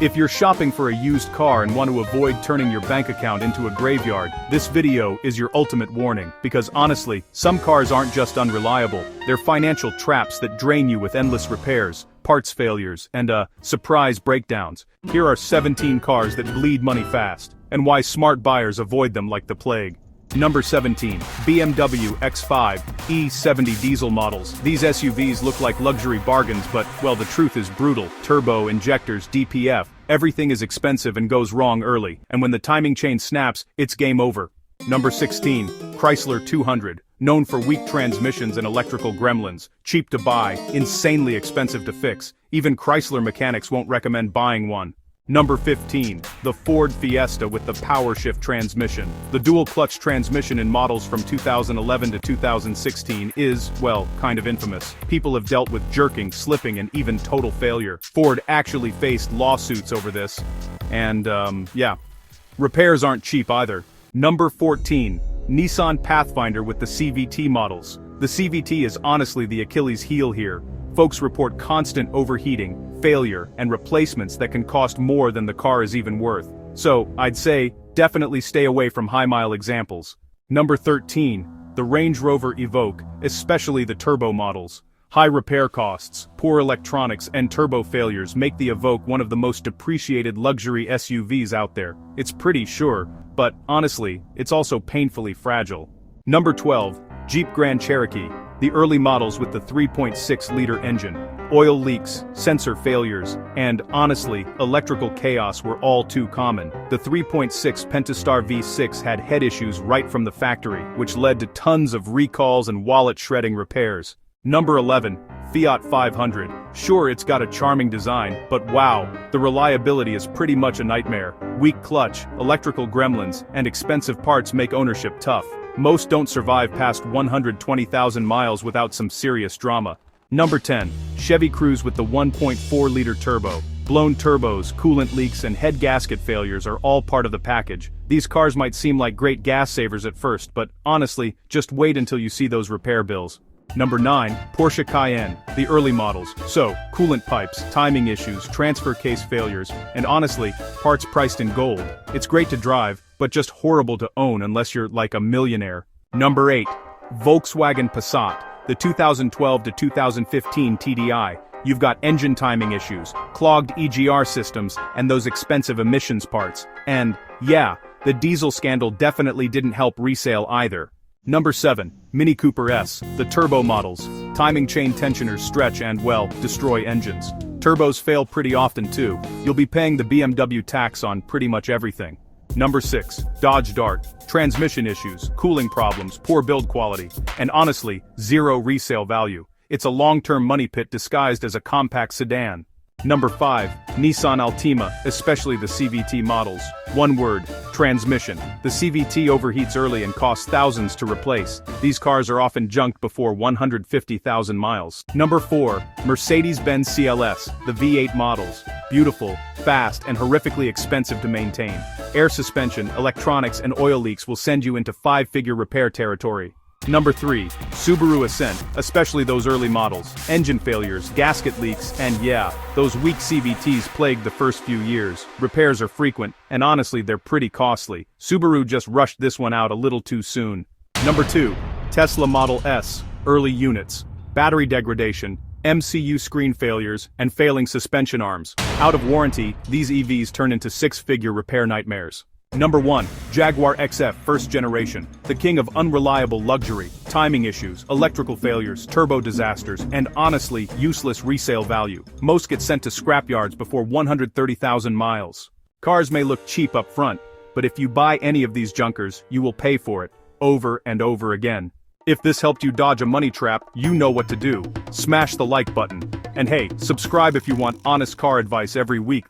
If you're shopping for a used car and want to avoid turning your bank account into a graveyard, this video is your ultimate warning, because honestly, some cars aren't just unreliable, they're financial traps that drain you with endless repairs, parts failures, and surprise breakdowns. Here are 17 cars that bleed money fast, and why smart buyers avoid them like the plague. Number 17. BMW X5 E70 diesel models. These SUVs look like luxury bargains, but, well, the truth is brutal. Turbo, injectors, DPF, everything is expensive and goes wrong early, and when the timing chain snaps, it's game over. Number 16. Chrysler 200. Known for weak transmissions and electrical gremlins, cheap to buy, insanely expensive to fix. Even Chrysler mechanics won't recommend buying one. Number 15. The Ford Fiesta with the power shift transmission. The dual-clutch transmission in models from 2011 to 2016 is, well, kind of infamous. People have dealt with jerking, slipping, and even total failure. Ford actually faced lawsuits over this. And, yeah. Repairs aren't cheap either. Number 14. Nissan Pathfinder with the CVT models. The CVT is honestly the Achilles heel here. Folks report constant overheating, failure, and replacements that can cost more than the car is even worth. So, I'd say, definitely stay away from high-mile examples. Number 13. The Range Rover Evoque, especially the turbo models. High repair costs, poor electronics, and turbo failures make the Evoque one of the most depreciated luxury SUVs out there. It's pretty, sure, but, honestly, it's also painfully fragile. Number 12. Jeep Grand Cherokee. The early models with the 3.6-liter engine. Oil leaks, sensor failures, and, honestly, electrical chaos were all too common. The 3.6 Pentastar V6 had head issues right from the factory, which led to tons of recalls and wallet-shredding repairs. Number 11. Fiat 500. Sure, it's got a charming design, but wow, the reliability is pretty much a nightmare. Weak clutch, electrical gremlins, and expensive parts make ownership tough. Most don't survive past 120,000 miles without some serious drama. Number 10. Chevy Cruze with the 1.4-liter turbo. Blown turbos, coolant leaks, and head gasket failures are all part of the package. These cars might seem like great gas savers at first, but honestly, just wait until you see those repair bills. Number 9. Porsche Cayenne, the early models. So, coolant pipes, timing issues, transfer case failures, and honestly, parts priced in gold. It's great to drive, but just horrible to own unless you're like a millionaire. Number 8. Volkswagen Passat, the 2012 to 2015 TDI. You've got engine timing issues, clogged EGR systems, and those expensive emissions parts. And, yeah, the diesel scandal definitely didn't help resale either. Number 7. Mini Cooper S, the turbo models. Timing chain tensioners stretch and, well, destroy engines. Turbos fail pretty often too. You'll be paying the BMW tax on pretty much everything. Number 6. Dodge Dart. Transmission issues, cooling problems, poor build quality, and honestly, zero resale value. It's a long-term money pit disguised as a compact sedan. Number 5. Nissan Altima, especially the CVT models. One word: transmission. The CVT overheats early and costs thousands to replace. These cars are often junked before 150,000 miles. Number 4. Mercedes-Benz CLS, the V8 models. Beautiful, fast, and horrifically expensive to maintain. Air suspension, electronics, and oil leaks will send you into five-figure repair territory. Number 3. Subaru Ascent, especially those early models. Engine failures, gasket leaks, and yeah, those weak CVTs plagued the first few years. Repairs are frequent, and honestly they're pretty costly. Subaru just rushed this one out a little too soon. Number 2. Tesla Model S, early units. Battery degradation, MCU screen failures, and failing suspension arms. Out of warranty, these EVs turn into six-figure repair nightmares. Number 1. Jaguar XF first generation, the king of unreliable luxury, timing issues, electrical failures, turbo disasters, and honestly, useless resale value. Most get sent to scrapyards before 130,000 miles. Cars may look cheap up front, but if you buy any of these junkers, you will pay for it, over and over again. If this helped you dodge a money trap, you know what to do. Smash the like button. And hey, subscribe if you want honest car advice every week.